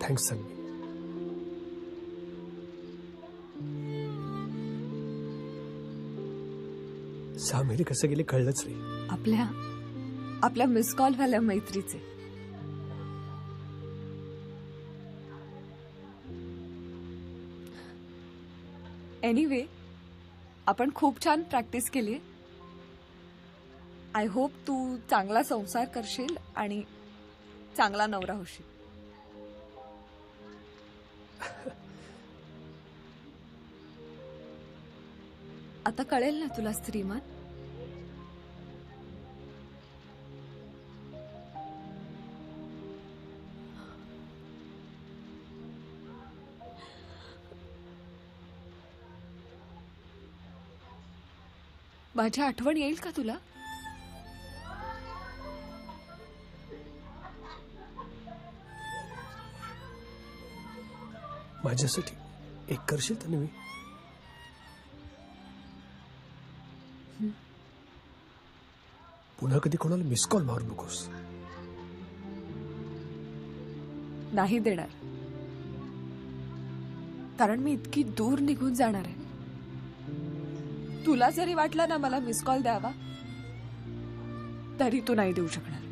Thanks Tanvi. सहा महिने कसे गेले कळलंच नाही. आपल्या मिस कॉल वाल्या मैत्रीचे. एनिवे, आपण खूप छान प्रॅक्टिस केली. आय होप तू चांगला संसार करशील आणि चांगला नवरा होशील. आता कळेल ना तुला स्त्रीमान. माझी आठवण येईल का तुला? माझ्यासाठी एक करशील तन्वी? पुन्हा कधी कोणाला मिस कॉल मारू नकोस. नाही देणार, कारण मी इतकी दूर निघून जाणार आहे. तुला जरी वाटलं ना मला मिस कॉल द्यावा, तरी तू नाही देऊ शकणार.